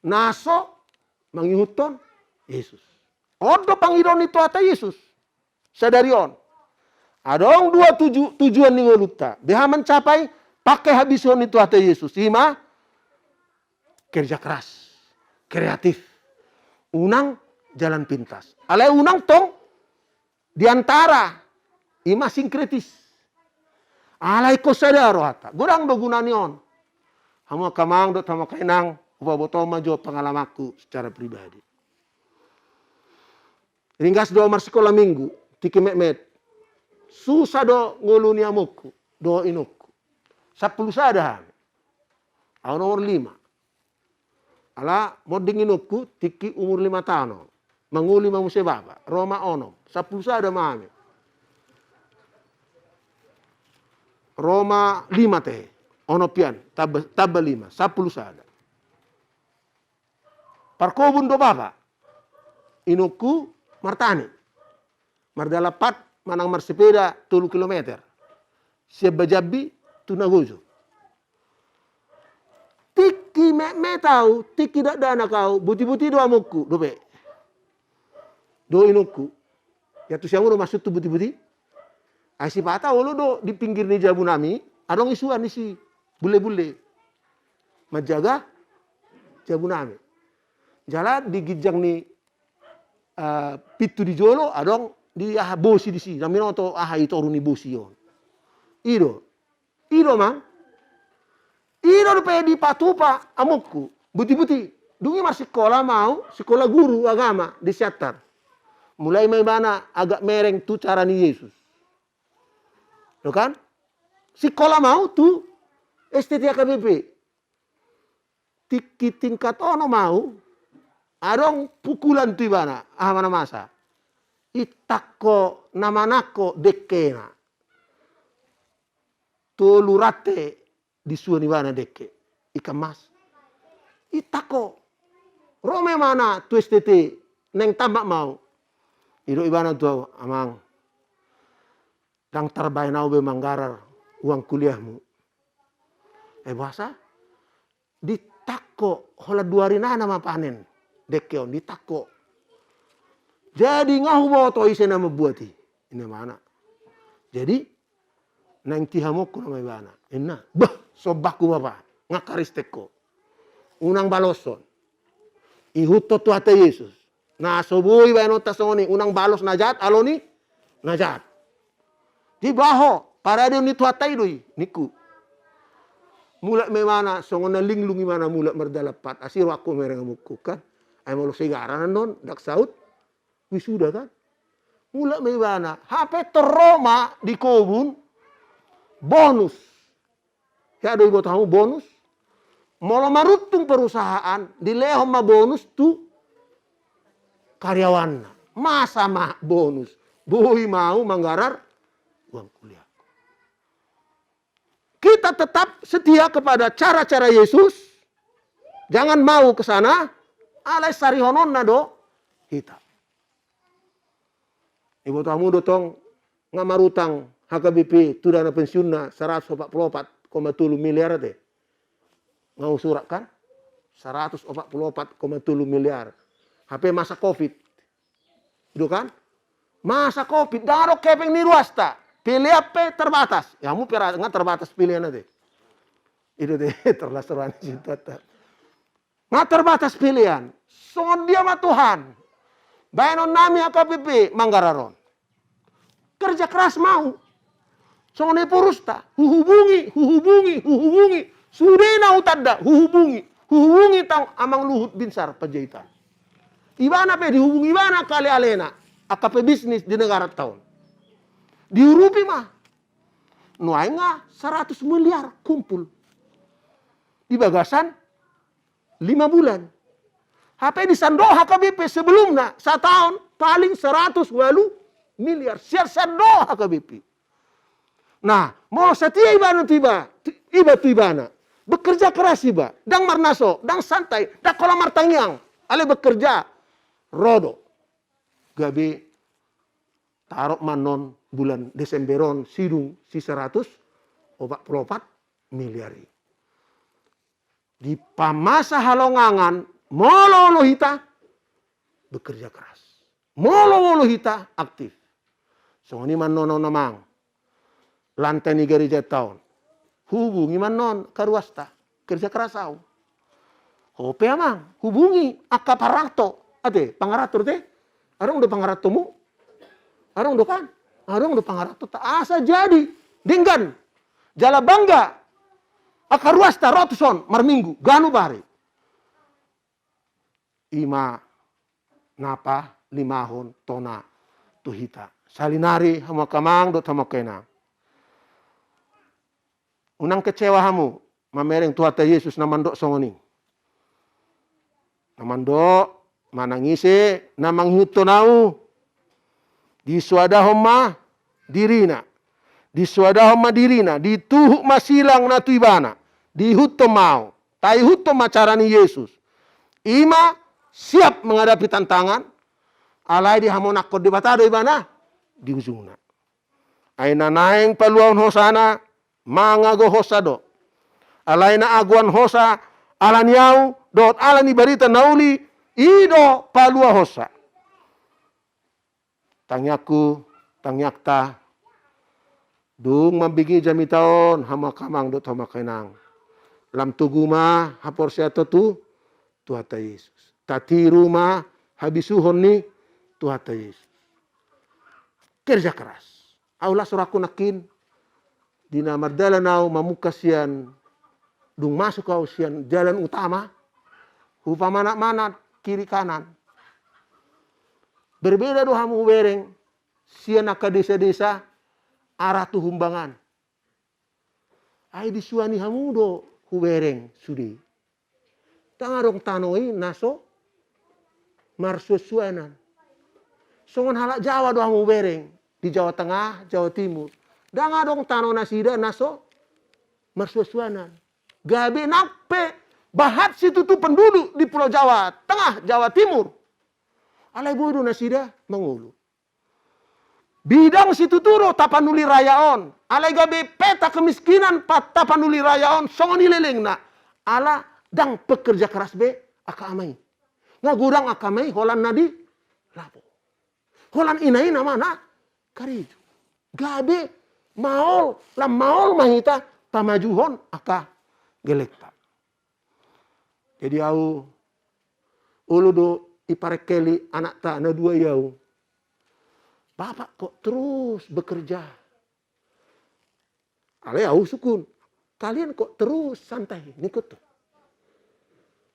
Naso, mangihuton, Yesus. Odo pangiron itu ata Yesus. Sadarion. Adong dua tujuan ni ngoluta. Beha mencapai pakai habison itu ata Yesus. Ima kerja keras, kreatif. Unang jalan pintas. Alai unang tong diantara ima sinkretis. Alai ko sadaro ata. Gurang begunani on. Hamo kamang dot hamo kainang upa botoma jo pengalamanku secara pribadi. Ringgas do mar sekolah minggu, tiki met. Susah do nguluni amuku, do inuku. 10 sada. Aku nomor 5. Ala moding inuku, tiki umur 5 tahun. Manguli mamuse baba, Roma ono. 10 sada mami. Roma 5 teh. Ono pian, taba 5, 10 sada. Parkobun do baba. Inuku martani. Mardalapat manang marsepeda 3 kilometer. Siap bajabi tu nagozo. Tiki me tahu, tiki dak dana kau, buti-buti do amuku, dobe. Do inuku. Ya tu siang udah masuk tu buti-buti. Asi patah ulu do di pinggir ni jabu nami, adong isuan isi bule-bule. Menjaga jabu nami. Jalan di gijang ni pitu di jolo adong di bosi di sini. Namino to itu oruni bosi yon. Ido mang. Ido di patupa amuku. Buti-buti. Dungi masih sekolah mau, sekolah guru agama di Siatar. Mulai main mana agak mereng tu cara ni Yesus. Lo kan? Sekolah mau tu STT KBP. Tiki tingkat ono mau. Adong pukulan tu ibana, mana masa. Itako namanako dekena. Tolurate disuan ibana deke. Ikan mas. Itako. Rome mana tu STT neng tambak mau. Ido ibana tu amang. Dang terbaik nau be manggarar uang kuliahmu. Bahasa ditako hola 2 hari nama panen. Dekeon ditako. Jadi ngahu bawa to ise nama buati. Ini mana? Jadi nang tihamokku nama ibana. Inna, bah sobakku bapa ngakaris teko. Unang baloson. Ihuto tu ate Yesus. Nah sobui bae nota soni unang balos najat aloni najat. Di baho para dia ni tu atai doi niku. Mulak me mana songona linglungi mana mulak merdalapat asir aku mereng muku kan. Ay mau segaran non dak saut wisuda kan. Mulak me mana HP teroma di kobun bonus. Ya ada ibu tahu bonus. Molo marutung perusahaan dileho ma bonus tu karyawan. Masa mah bonus. Bohi mau manggarar uang kuliah. Kita tetap setia kepada cara-cara Yesus. Jangan mau ke sana. Alai sarihonon nado kita. Ibu tamu dotong ngamarutang HKBP tu dana pensiunna 144,7 miliar deh. Ngau surat kan? 144,7 miliar. HP masa Covid. Itu kan? Masa Covid. Daro kepeng ni ruasta. Pilih apa terbatas. Ya mu nggak terbatas pilihan nanti. Itu deh terlalu situ. Nggak terbatas pilihan. Songon dia mah Tuhan. Bayanon nami HKBP Manggararon. Kerja keras mau. Songon purusta. Huhubungi. Sudena utanda. Huhubungi tang amang Luhut Binsar Panjaitan. Ibana pe dihubungi ibana kali alena. AKP bisnis di negara tahun. Diurupi mah. Nuai nga 100 miliar kumpul. Di bagasan 5 bulan. HP di Sandoha KBP sebelumnya 1 tahun paling 100 miliar. Siar Sandoha KBP. Nah, mau setia ibana tiba. Ibana. Bekerja keras iba. Dang marnaso. Dang santai. Dak kolam martangyang. Ale bekerja. Rodo. Gabi. Tarok manon bulan Desemberon sidung si 144 miliar. Di pamasa halongangan molo hita bekerja keras. Molo hita aktif. So ini manon namang. Lantai ni gereja tahun. Hubungi manon karuasta. Kerja keras au. Hope amang hubungi akaparato. Ade pangarato teh. Arong udah pangarato mu. Arong udah kan. Arong udah pangarato tak asa jadi. Dinggan. Jala bangga. Akaruasta rotuson marminggu. Ganu bari. Ima napa limahon tona tuhita. Salinari hama kamang dot hama kenang. Unang kecewa hamu. Mamereng Tuhata Yesus namandok songoni. Namandok. Manangise namang huto nau. Di swadahoma dirina. Di swadahoma dirina. Di tuhuk masilang na tuibana. Di huto mau. Tai huto macarani Yesus. Ima siap menghadapi tantangan. Alai di hamonakot di batado ibana. Di ujungna. Aina naeng paluan hosana. Mangago hosado. Alai na aguan hosa. Alaniau. Dot alani barita nauli. Ido palua hosa. Tangyaku, tangyakta. Dung mambigi jami taon. Hama kamang dot hama kenang. Lam tuguma hapor siato tu. Tuhata Yesus. Tati rumah habisuhon ni. Tuhata Yesus. Kerja keras. Aula suraku nakin. Dina mardala nau mamuka sian. Dung masuk kau sian jalan utama. Upa manat-manat. Kiri kanan. Berbeda doa hamu bereng. Sian aka desa-desa. Arah tu humbangan. Ai disuani hamu do hubereng sudi. Tangarong tanoi naso. Marsusuanan. Songon halak Jawa do hamu bereng. Di Jawa Tengah, Jawa Timur. Dangadong tano nasida naso. Marsusuanan. Gabe nape. Bahat situ tu penduduk di Pulau Jawa Tengah, Jawa Timur. Alai bodoh nasida mengulu. Bidang situ turo tapanuli rayaon. Alai gabe peta kemiskinan tapanuli rayaon. Songoni leleng na. Ala dang pekerja keras be aka amai. Ngagurang aka amai holan nadi lapo. Holan inai nama na kariju. Gabe maol lam maol mahita pamajuhon aka gelekta. Jadi au ulu do iparekeli anak ta na dua yau. Bapak kok terus bekerja. Ale au sukun. Kalian kok terus santai nikut tuh.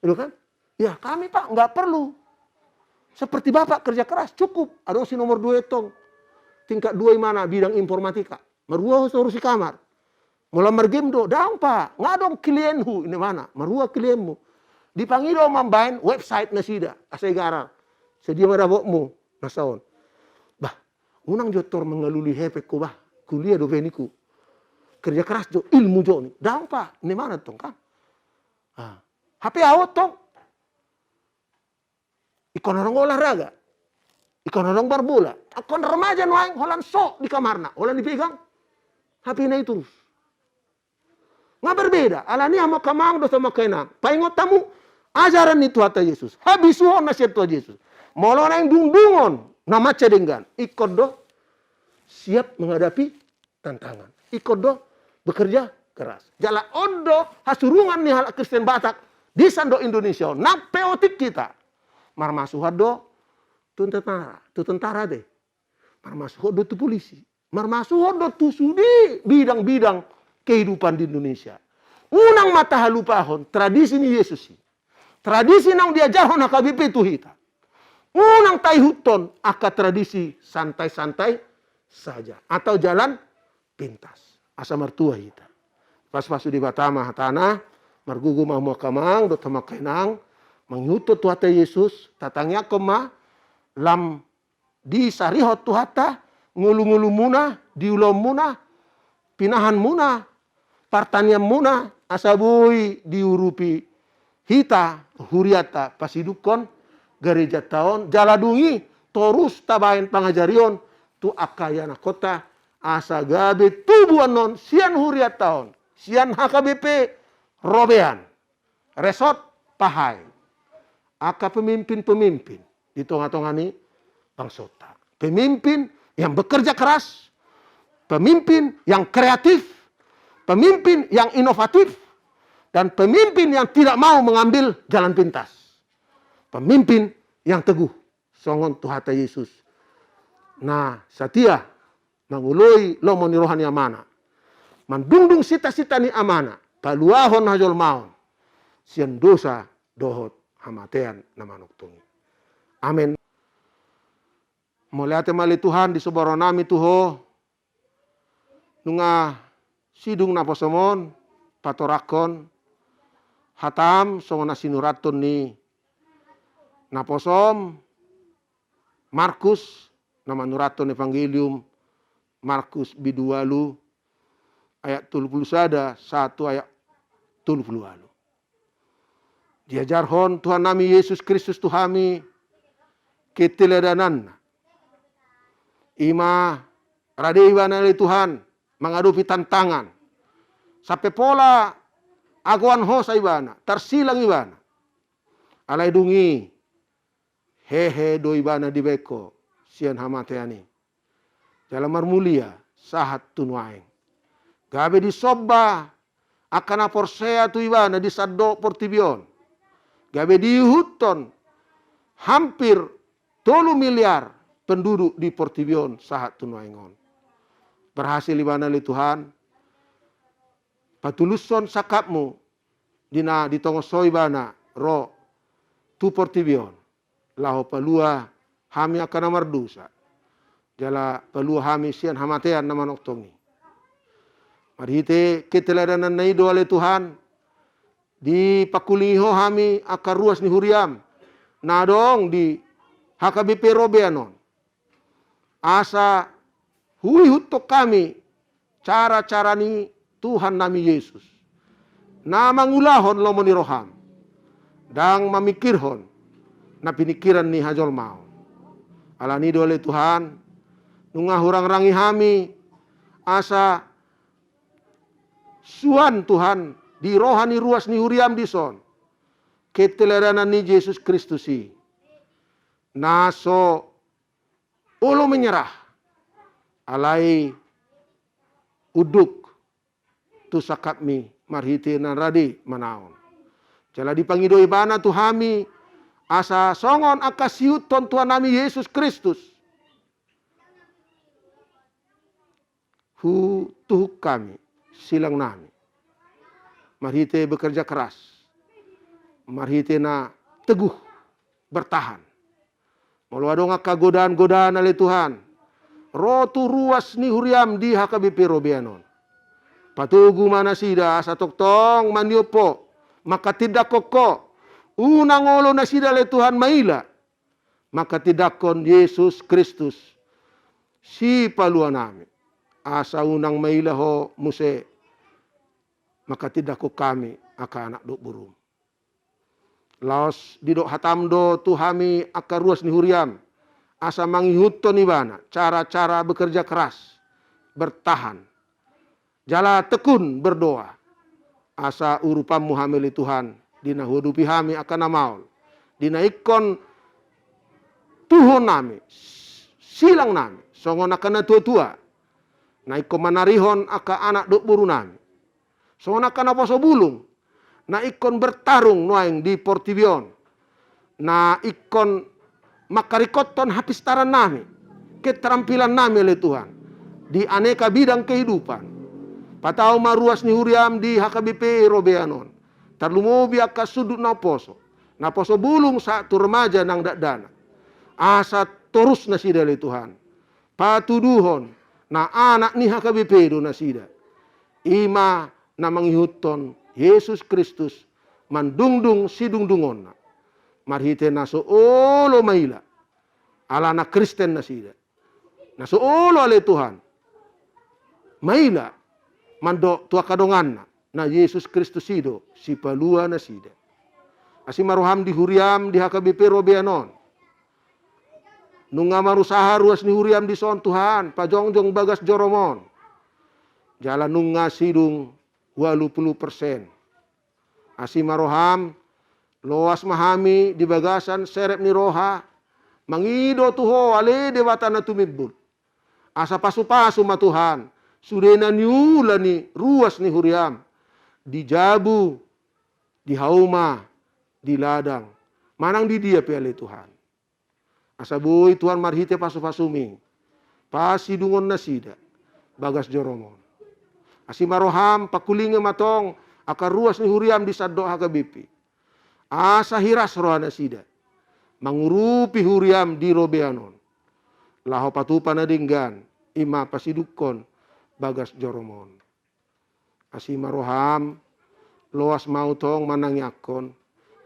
Itu kan? Ya kami pak nggak perlu. Seperti bapak kerja keras cukup. Ada si nomor 2 tong. Tingkat 2 mana bidang informatika. Marua urusi kamar. Mulamar game do. Dang pak. Nggak dong klienhu ini mana. Marua klienmu. Dipanggil mambain website nasida asegara sedia marabokmu nasaon bah unang jotor mengaluli hepe ko bah kuliah do veniku kerja keras jo ilmu jo ni dampa ini mana tong kan HP awot tong ikon orang olahraga ikon orang barbola ikon remaja noang holan sok di kamarna holan dipegang HP na itu terus nggak berbeda alani sama kamang do sama kenang paingot tamu ajaran itu Tuhata Yesus. Habisuhon nasihat Tuhan Yesus. Molo yang dung-dungon. Nama cedenggan. Ikut do. Siap menghadapi tantangan. Ikut do. Bekerja keras. Jala ondo. Hasurungan nih hal Kristen Batak. Di Sando Indonesia. Nape otik kita. Marmasuhad do. Tu tentara deh. Marmasuhad do tu polisi. Marmasuhad do tu sudi. Bidang-bidang kehidupan di Indonesia. Unang mata halupahon. Tradisi ni Yesus sih. Tradisi nang diajar hona KBP itu hita. Unang tai huton aka tradisi santai-santai saja. Atau jalan pintas. Asa mertua kita. Pas-pasu di batama tanah. Margugu mahu kamang. Dota makainang. Menghutot Tuhata Yesus. Tatangnya kema. Lam di sarihot Tuhata. Ngulu-ngulu muna. Diulom muna. Pinahan muna. Partanian muna. Asabui diurupi. Hita. Huriata. Pasidukon. Gereja tahun jaladungi torus tabain pangajarion tu akayana kota asa gabe tubuan non sian huriat tahun sian HKBP robean resort pahai aka pemimpin-pemimpin di tongah-tongah bangsota pemimpin yang bekerja keras pemimpin yang kreatif pemimpin yang inovatif dan pemimpin yang tidak mau mengambil jalan pintas. Pemimpin yang teguh. Songon Tuhata Yesus. Nah, setia. Mangului lomoni rohani amana. Mandungdung sita-sita ni amana. Paluahon hajol maun. Sian dosa dohot hamatean nama nuktungi. Amin. Muliate mali Tuhan di soboro nami tuho. Nunga sidung naposomon. Patorakon. Hatam songon nasinuraton ni. Naposom Markus nama nuraton evangelium Markus bidualu ayat 30 satu ayat 30. Diajarhon Tuhan nami Yesus Kristus Tuhami keteladanan ima radeiwana le Tuhan menghadapi tantangan sampai pola aguan hosa ibana tersilang ibana alai dungi hehe doi bana di beko sian hamateani dalam mulia sahat tunuaeng gabe di sobba akan aporsea tu ibana di saddo portibion gabe di huton hampir 3 miliar penduduk di portibion sahat tunuaengon berhasil ibana li Tuhan patuluson sakapmu dina ditongosoi bana ro tu portibion laho palua hami akan mardusa jala palua hami sian hamatean nama noktongi marhite keteladanan na ido ale Tuhan di pakuliho hami akan ruas ni huriam nadong di HKBP robeanon asa hui hutok kami cara-cara ni Tuhan nami Yesus na mangulahon lomoni roham dang mamikirhon na pinikiran ni hajol mau. Alani dole Tuhan. Nungah hurang rangi hami. Asa. Suan Tuhan. Di rohani ruas ni huriam dison. Keteladanan ni Yesus Kristusi. Naso. Ulo menyerah. Alai. Uduk. Tu sakapmi. Marhiti nan radi manaon. Jala dipangido ibana Tuhami. Asa songon akasiuton Tuhan nami Yesus Kristus. Tuh kami silang nami. Marhite bekerja keras. Marhite na teguh bertahan. Maluadong aka godaan-godaan oleh Tuhan. Rotu ruas ni huriam di HKBP robeanon. Patugu mana sida asa toktong maniopo. Maka tidak koko. Unang olo na sida le Tuhan maila. Maka tidakon Yesus Kristus. Si palua nami. Asa unang maila ho muse. Maka tidako kami aka anak dok burung. Laos didok hatamdo Tuhami aka ruas ni huriam. Asa mangihutto ni bana. Cara-cara bekerja keras. Bertahan. Jala tekun berdoa. Asa urupamu hamili Tuhan. Dina hudupi hami akan namaul. Dina ikon tuhon nami. Silang nami. Songon akan tua-tua. Na ikon manarihon aka anak dok buru nami. Songon akan aposo bulung. Na ikon bertarung nuaing di portibion. Na ikon makarikoton hapistaran nami. Keterampilan nami oleh Tuhan. Di aneka bidang kehidupan. Patau maruas ni huriam di HKBP robeanon. Tarlumobi aka sudut naposo. Naposo bulung satu remaja nang dak dana. Asa terus nasida le Tuhan. Patuduhon na anak ni HKBP do nasida. Ima na manghihuton Yesus Kristus mandungdung sidungdungon na. Marhite na so olo maila. Ala na Kristen nasida. Na so olo ale Tuhan. Maila mando tua kadongan na Yesus Kristus sido si palua nasida. Asi maruham di huriam di HKBP Robeanon. Nunga marusaha ruas ni huriam di son Tuhan. Pajongjong bagas joromon. Jalan nunga sidung 80%. Asi maroham loas mahami di bagasan serep ni roha. Mangido tuho ale dewata na tumibul. Asa pasu-pasu ma Tuhan. Sudena niula ni ruas ni huriam. Di jabu, di hauma, di ladang. Manang di dia piale Tuhan. Asa boy Tuhan marhite pasu-pasumi. Pasidungon nasida. Bagas joromon. Asi maroham pakulinga matong akar ruas ni huriam di saddo HKBP. Asa hiras roha nasida. Mangurupi huriam di Robeanon. Laho patupa na dinggan. Ima pasidukon bagas joromon. Asi maroham loas mautong manangyakon.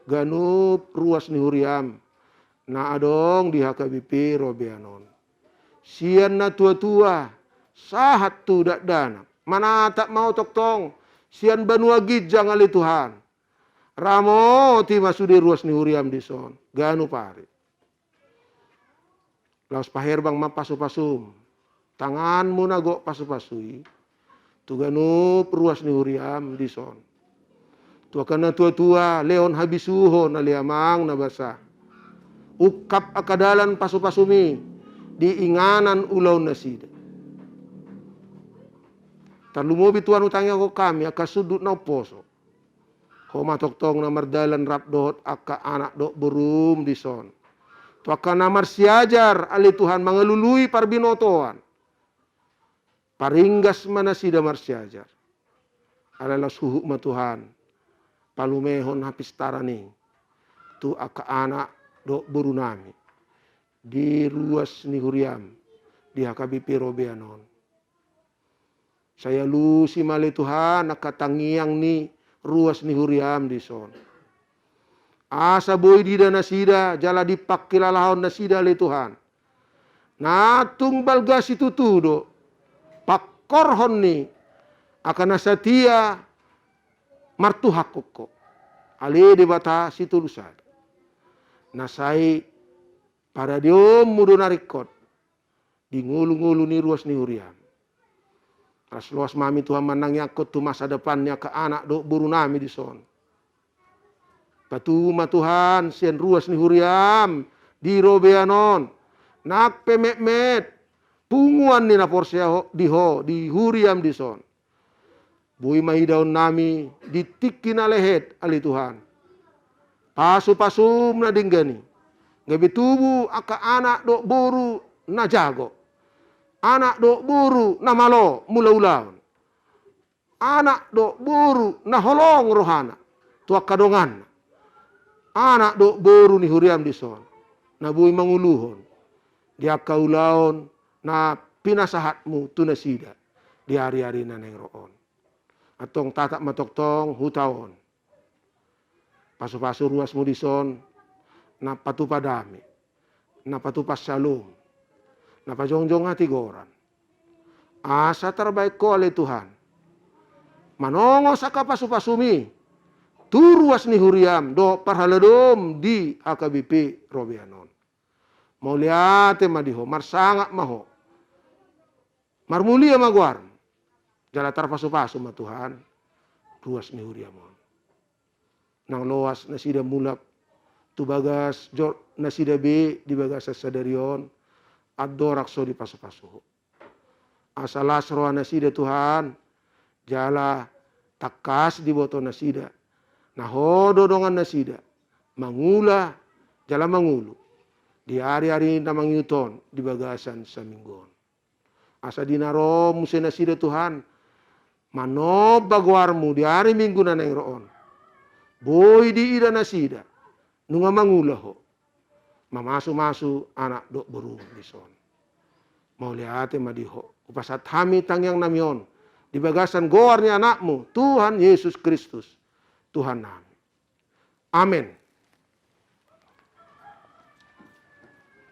Ganup ruas ni huriam. Na adong di HKBP Robeanon. Sian na tua-tua. Sahat tu dak dana. Mana tak mau toktong. Sian banua gijang ali Tuhan. Ramo ti masudi ruas ni huriam di son. Ganu pari. Laos paherbang mapasu-pasum. Tanganmu nago pasu-pasui. Tu ganu ruas ni huriam di son. Tu akan tua-tua leon habisuho na liamang na basa. Ukap akadalan pasu-pasumi. Di inganan ulaw nasida. Talumobi Tuhan utangnya ko kami akasudut na poso. Ko matoktong na mardalan rap dohot aka anak do berum di son. Tu akan namar siajar ali Tuhan mangalului parbinotoan. Paringgas mana sida marsiajar. Adalah suhu ma Tuhan. Palumehon hapis tarani. Tu aka anak do berunami. Di ruas ni huriam. Di HKBP Robeanon. Saya lu si male Tuhan nakatangiang ni ruas ni huriam di son. Asa boy di dana sida jala dipakilalahon na sida le Tuhan. Natung balgas itu tudo. Pakorhon ni akan nasatia martuhakoko. Ale debata situ lusad. Nasai para diom mudo narikot. Di ngulu-ngulu ni ruas ni huriam. Ras luas mami Tuhan manang yakut tu masa depannya ke anak do burunami di son. Patuma Tuhan sian ruas ni huriam di Robeanon. Nak pemek-met punguan ni na porsia di huriam di son. Bui mahidaun nami ditiki na lehet ali Tuhan. Pasu-pasum na dinggani. Ngabi tubu aka anak do buru na jago. Anak do buru na malo mula-ulaon. Anak do buru na holong rohana. Tua kadongan. Anak do buru ni huriam di son. Na bui manguluhon. Dia kaulaon na pinasahatmu tu nasida. Di hari-hari na neng roon. Atong tatak matoktong hutaon. Pasu-pasu ruasmu di son. Na patupadami. Na patupas shalom. Napajongjong hati goran. Asa terbaik ko oleh Tuhan. Manongo saka pasu-pasumi. Turuas ni huriam do parhaladom di HKBP Robeanon. Mau liate madiho. Marsangak maho. Marmulia maguar. Jala tarpasu-pasu ma Tuhan. Ruas ni huriamon. Nang loas nasida mulap. Tu bagas nasida B di bagas sadarion. Adorak so di pasu-pasu. Asalas roha nasida Tuhan. Jala takas di boto nasida. Nahodo dongan nasida. Mangula. Jala mangulu. Di hari-hari na mangyuton. Di bagasan sa minggon. Asa dinaro musa nasida Tuhan. Manob bagwarmu. Di hari minggu na nang roon. Boy di ida nasida. Nunga mangula ho. mamasu-masu anak dok berung di son. Mau lihat madiho. Upasat hami tangyang namion. Di bagasan goarnya anakmu, Tuhan Yesus Kristus, Tuhan nami. Amin.